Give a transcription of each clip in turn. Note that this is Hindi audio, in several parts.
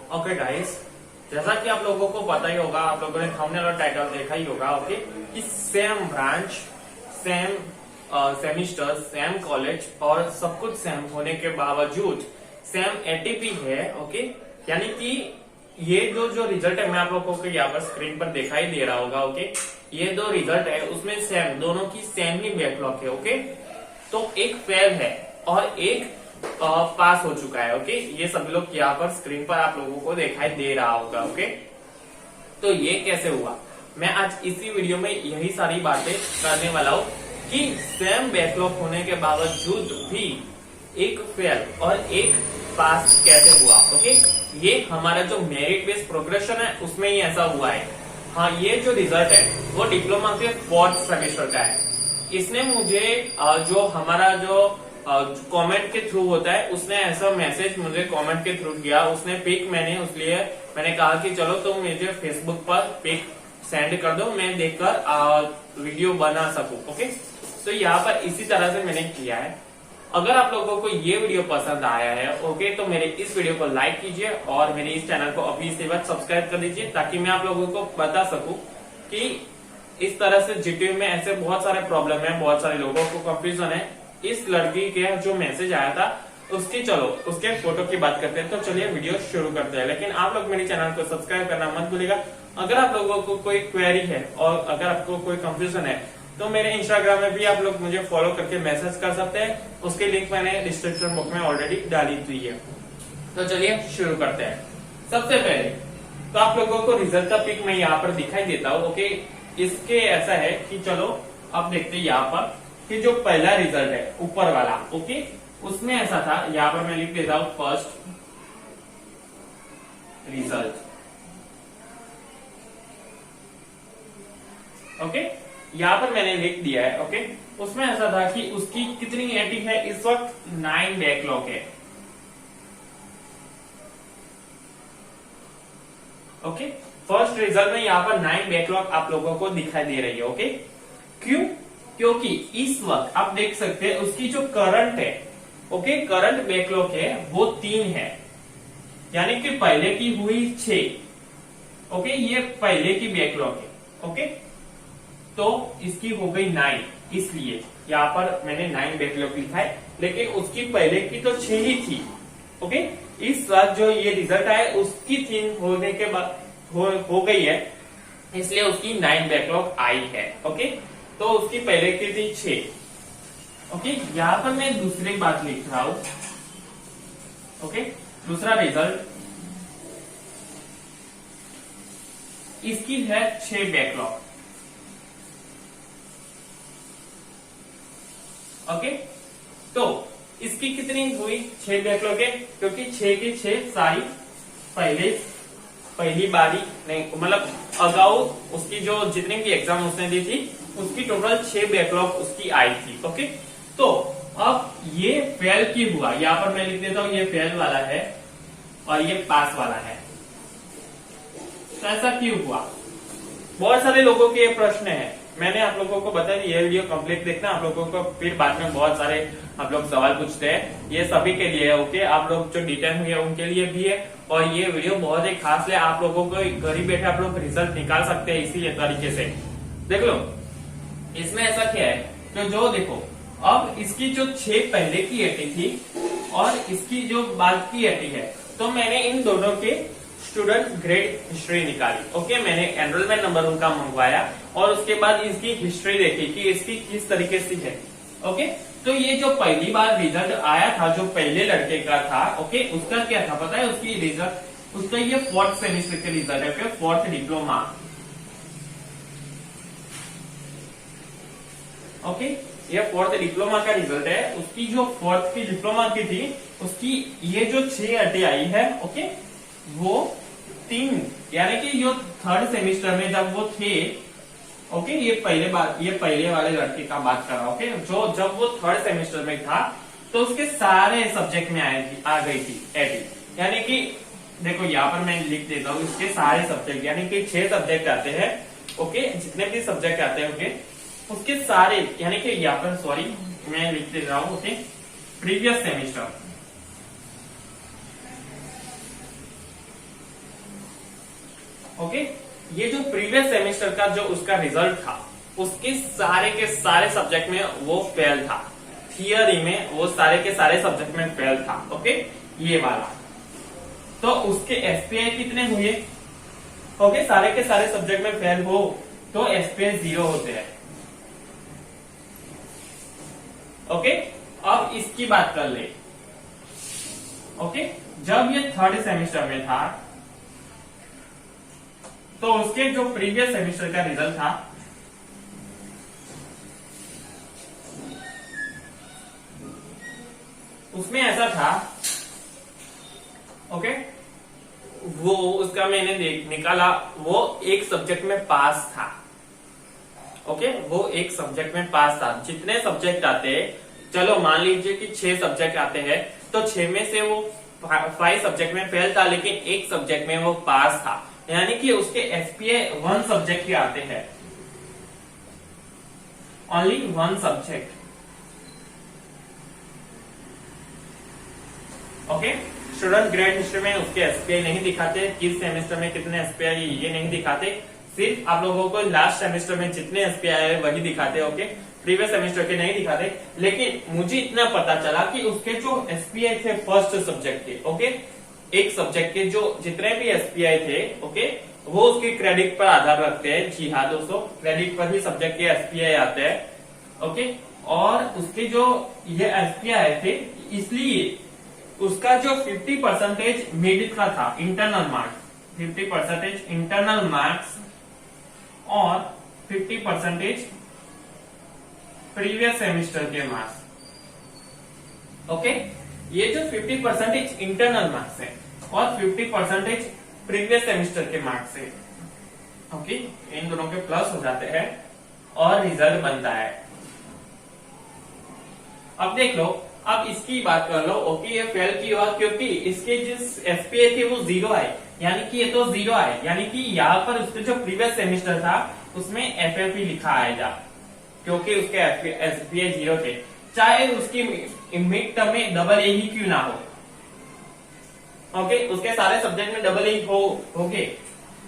ओके गाइस, जैसा कि आप लोगों को पता ही होगा, आप लोगों ने थंबनेल और टाइटल देखा ही होगा, ओके, कि same branch, same semester, same college और सब कुछ सेम होने के बावजूद सेम एटीपी है, ओके। यानी कि ये जो रिजल्ट है, मैं आप लोगों को यहाँ पर स्क्रीन पर दिखाई दे रहा होगा, ओके। ये दो रिजल्ट है, उसमें सेम, दोनों की सेम ही बैकलॉग है, ओके। तो एक फेल है और एक पास हो चुका है, ओके। ये सभी लोग यहाँ पर स्क्रीन पर आप लोगों को दिखाई दे रहा होगा, ओके। तो ये कैसे हुआ, मैं आज इसी वीडियो में यही सारी बातें करने वाला हूँ कि सेम बैकलॉग होने के बावजूद भी एक फेल और एक पास कैसे हुआ, ओके। ये हमारा जो मेरिट बेस्ड प्रोग्रेशन है उसमें ही ऐसा हुआ है। हाँ, ये जो रिजल्ट है वो डिप्लोमा के 4th सेमेस्टर का है। इसने मुझे जो हमारा जो कमेंट के थ्रू होता है, उसने ऐसा मैसेज मुझे कमेंट के थ्रू किया, उसने पिक मैंने कहा कि चलो तुम मुझे फेसबुक पर पिक सेंड कर दो, मैं देखकर वीडियो बना सकूं, ओके। तो यहाँ पर इसी तरह से मैंने किया है। अगर आप लोगों को ये वीडियो पसंद आया है, ओके, तो मेरे इस वीडियो को लाइक कीजिए और मेरे इस चैनल को अभी इसके बाद सब्सक्राइब कर दीजिए, ताकि मैं आप लोगों को बता सकूं कि इस तरह से जीटीयू में ऐसे बहुत सारे प्रॉब्लम है, बहुत सारे लोगों को कंफ्यूजन है। इस लड़की के जो मैसेज आया था उसके फोटो की बात करते हैं। तो चलिए वीडियो शुरू करते हैं, लेकिन आप लोग मेरे चैनल को सब्सक्राइब करना मत भूलिएगा। अगर आप लोगों को कोई क्वेरी है और अगर आपको कोई कंफ्यूजन है तो मेरे इंस्टाग्राम में भी आप लोग मुझे फॉलो करके मैसेज कर सकते हैं, उसके लिंक मैंने डिस्क्रिप्शन बॉक्स में ऑलरेडी डाली हुई है। तो चलिए शुरू करते हैं। सबसे पहले तो आप लोगों को रिजल्ट का पिक मैं यहाँ पर दिखाई देता हूँ, ओके। इसके ऐसा है कि चलो अब देखते हैं यहाँ पर कि जो पहला रिजल्ट है ऊपर वाला, ओके, उसमें ऐसा था। यहाँ पर मैं लिख देता हूँ फर्स्ट रिजल्ट, ओके। यहाँ पर मैंने लिख दिया है, ओके। उसमें ऐसा था कि उसकी कितनी एटी है इस वक्त, 9 बैकलॉग है, ओके। फर्स्ट रिजल्ट में यहाँ पर 9 बैकलॉग आप लोगों को दिखाई दे रही है, ओके। क्यों? क्योंकि इस वक्त आप देख सकते हैं उसकी जो करंट है, ओके, करंट बैकलॉग है वो 3 है, यानी कि पहले की हुई 6, ओके, ये पहले की बैकलॉग है, ओके। तो इसकी हो गई 9, इसलिए यहाँ पर मैंने 9 बैकलॉग लिखा है, लेकिन उसकी पहले की तो 6 ही थी, ओके। इस वक्त जो ये रिजल्ट आया उसकी 3 होने के बाद हो गई है, इसलिए उसकी 9 बैकलॉग आई है, ओके। तो उसकी पहले की थी 6, ओके। यहाँ पर मैं दूसरी बात लिख रहा हूं, ओके। दूसरा रिजल्ट, इसकी है 6 बैकलॉग, ओके। तो इसकी कितनी हुई, 6 बैकलॉग है, क्योंकि 6 की 6 सारी पहली बारी नहीं, मतलब अगाऊ उसकी जो जितनी भी एग्जाम उसने दी थी उसकी टोटल 6 बैकलॉग उसकी आई थी, ओके। तो अब ये फेल की हुआ, यहाँ पर मैं लिख देता हूं ये फेल वाला है और ये पास वाला है। तो ऐसा क्यों हुआ, बहुत सारे लोगों के ये प्रश्न है। मैंने आप लोगों को बताया ये वीडियो कंप्लीट देखना, आप लोगों को फिर बाद में बहुत सारे आप लोग सवाल पूछते हैं, ये सभी के लिए है, ओके। आप लोग जो डिटेन हुए उनके लिए भी है, और ये वीडियो बहुत ही खास है। आप लोगों को घर ही बैठे आप लोग रिजल्ट निकाल सकते हैं इसी तरीके से। देख लो इसमें ऐसा क्या है, तो जो देखो अब इसकी जो 6 पहले की एटी थी और इसकी जो बाद की एटी है, तो मैंने इन दोनों के स्टूडेंट ग्रेड हिस्ट्री निकाली, ओके। मैंने एनरोलमेंट नंबर उनका मंगवाया और उसके बाद इसकी हिस्ट्री देखी कि इसकी किस तरीके से है, ओके। तो ये जो पहली बार रिजल्ट आया था जो पहले लड़के का था, ओके, उसका क्या था पता है, उसकी रिजल्ट, उसका ये 4th सेमेस्टर के रिजल्ट है, फिर 4th डिप्लोमा, ओके। ये 4th डिप्लोमा का रिजल्ट है। उसकी जो 4th की डिप्लोमा की थी, उसकी ये जो 6 अटे आई है, ओके, वो 3, यानी कि जो 3rd सेमेस्टर में जब वो थे, ओके, ये पहले वाले लड़के का बात कर रहा हूं, ओके, जो जब वो 3rd सेमेस्टर में था तो उसके सारे सब्जेक्ट में आ गई थी एटी, यानी कि देखो यहाँ पर मैं लिख देता हूँ इसके सारे सब्जेक्ट, यानी कि 6 सब्जेक्ट आते हैं, ओके, जितने भी सब्जेक्ट आते हैं, ओके, उसके सारे, यानी कि यहाँ पर सॉरी मैं लिख दे रहा हूँ, ओके, प्रीवियस सेमेस्टर, ओके। ये जो प्रीवियस सेमेस्टर का जो उसका रिजल्ट था, उसके सारे के सारे सब्जेक्ट में वो फेल था, थियरी में वो सारे के सारे सब्जेक्ट में फेल था। ओके, ये वाला। तो उसके एसपीआई कितने हुए? ओके, सारे के सारे सब्जेक्ट में फेल हो तो एसपीआई 0 होते हैं। ओके, अब इसकी बात कर ले। ओके, जब ये थर्ड सेमेस्टर में था तो उसके जो प्रीवियस सेमेस्टर का रिजल्ट था उसमें ऐसा था, ओके, वो उसका मैंने निकाला, वो एक सब्जेक्ट में पास था। ओके, वो एक सब्जेक्ट में पास था। जितने सब्जेक्ट आते हैं, चलो मान लीजिए कि 6 सब्जेक्ट आते हैं, तो 6 में से वो 5 सब्जेक्ट में फेल था, लेकिन एक सब्जेक्ट में वो पास था। यानी कि उसके एसपीआई 1 सब्जेक्ट के आते हैं, only 1 subject. Okay, student grade history में उसके एसपीआई नहीं दिखाते, किस सेमेस्टर में कितने एसपीआई ये नहीं दिखाते, सिर्फ आप लोगों को लास्ट सेमेस्टर में जितने एसपीआई है वही दिखाते। ओके, प्रीवियस सेमेस्टर के नहीं दिखाते। लेकिन मुझे इतना पता चला कि उसके जो एसपीआई थे फर्स्ट सब्जेक्ट के, ओके, एक सब्जेक्ट के जो जितने भी एसपीआई थे, ओके, वो उसके क्रेडिट पर आधार रखते हैं। जी हाँ दोस्तों, क्रेडिट पर ही सब्जेक्ट के एसपीआई आते हैं। ओके, और उसके जो ये एसपीआई थे, इसलिए उसका जो 50% मिड का था, इंटरनल मार्क्स, 50% इंटरनल मार्क्स और 50% प्रीवियस सेमेस्टर के मार्क्स। ओके, ये जो 50% इंटरनल मार्क्स है और 50% प्रीवियस सेमेस्टर के मार्क्स है, ओके, इन दोनों के प्लस हो जाते हैं और रिजल्ट बनता है। अब देख लो, अब इसकी बात कर लो। ओके, ये फेल क्यों हुआ? क्योंकि इसके जिस एसपीआई थे वो 0 आए, यानी कि ये तो 0 आए, यानी कि यहाँ पर उसके जो प्रीवियस सेमेस्टर था उसमें एफएफई लिखा आएगा, क्योंकि उसके एसपीआई 0 थे। चाहे उसकी मिड टर्म में डबल ए ही क्यों ना हो, ओके, उसके सारे सब्जेक्ट में डबल ए हो, ओके,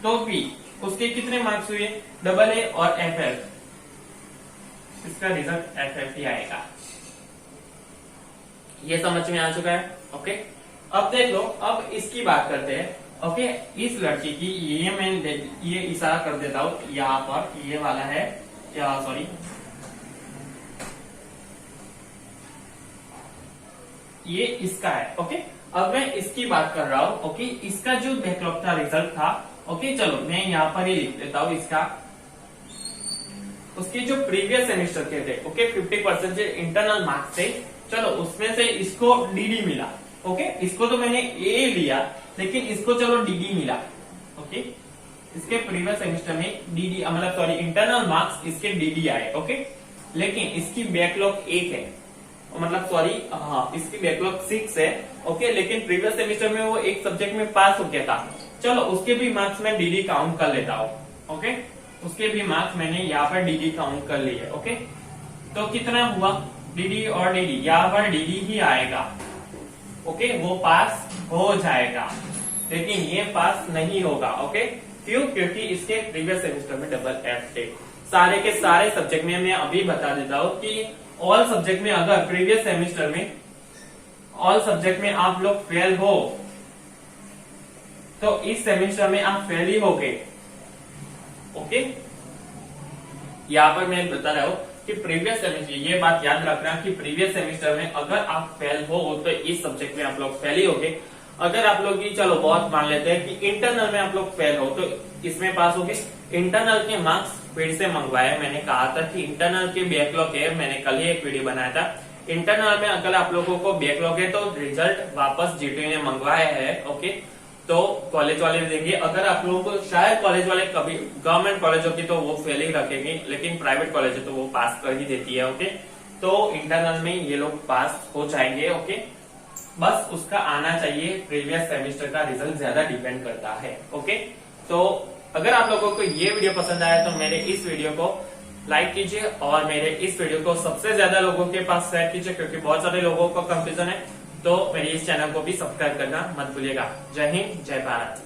तो भी उसके कितने मार्क्स हुए? डबल ए और एफएफ, इसका रिजल्ट एफएफ ही आएगा। ये समझ में आ चुका है? ओके, अब देख लो, अब इसकी बात करते हैं। ओके, इस लड़की की ये मैं ये इशारा कर देता हूं, यहाँ पर ये वाला है, क्या, सॉरी, ये इसका है। ओके, अब मैं इसकी बात कर रहा हूं। ओके, इसका जो बैकलॉग का रिजल्ट था, ओके, चलो मैं यहाँ पर ही लिख देता हूं इसका। उसके जो प्रीवियस सेमेस्टर के थे, ओके, 50% इंटरनल मार्क्स थे, चलो उसमें से इसको डीडी मिला। ओके, इसको तो मैंने ए लिया, लेकिन इसको चलो डीडी मिला। ओके, इसके प्रीवियस सेमेस्टर में डीडी, मतलब सॉरी, इंटरनल मार्क्स इसके डीडी आए। ओके, लेकिन इसकी बैकलॉग 1 है, मतलब सॉरी, हाँ, इसकी बैकलॉग 6 है। ओके, लेकिन प्रीवियस सेमेस्टर में वो एक सब्जेक्ट में पास हो गया था, चलो उसके भी मार्क्स मैं डीडी काउंट कर लेता हूँ। ओके, उसके भी मार्क्स मैंने यहाँ पर डीडी काउंट कर लिए। ओके, तो कितना हुआ? डीडी और डीडी, यहाँ पर डीडी ही आएगा। ओके, वो पास हो जाएगा, लेकिन ये पास नहीं होगा। ओके, क्यों? क्योंकि इसके प्रीवियस सेमेस्टर में डबल एफ थे। सारे के सारे सब्जेक्ट में मैं अभी बता देता हूँ कि ऑल सब्जेक्ट में, अगर प्रीवियस सेमेस्टर में ऑल सब्जेक्ट में आप लोग फेल हो तो इस सेमेस्टर में आप फेल ही हो गए। ओके, यहाँ पर मैं बता रहा हूं कि प्रीवियस सेमेस्टर, ये बात याद रखना कि प्रीवियस सेमेस्टर में अगर आप फेल हो तो इस सब्जेक्ट में आप लोग फेल ही हो गए। अगर आप लोग की, चलो बहुत मान लेते हैं कि इंटरनल में आप लोग फेल हो तो इसमें पास हो गए। इंटरनल के मार्क्स फिर से मंगवाए, मैंने कहा था कि इंटरनल के बैकलॉग है, मैंने कल ही एक वीडियो बनाया था। इंटरनल में अगर आप लोगों को बैकलॉग है तो रिजल्ट वापस जीटीयू ने मंगवाया है। ओके, तो कॉलेज वाले देंगे। अगर आप लोगों को शायद कॉलेज वाले कभी, गवर्नमेंट कॉलेज होगी तो वो फेल ही रखेंगे, लेकिन प्राइवेट कॉलेज है तो वो पास कर ही देती है। ओके, तो इंटरनल में ये लोग पास हो जाएंगे। ओके, बस उसका आना चाहिए, प्रीवियस सेमेस्टर का रिजल्ट ज्यादा डिपेंड करता है। ओके, तो अगर आप लोगों को ये वीडियो पसंद आया तो मेरे इस वीडियो को लाइक कीजिए और मेरे इस वीडियो को सबसे ज्यादा लोगों के पास शेयर कीजिए, क्योंकि बहुत सारे लोगों को कंफ्यूजन है। तो मेरे इस चैनल को भी सब्सक्राइब करना मत भूलिएगा। जय हिंद, जय भारत।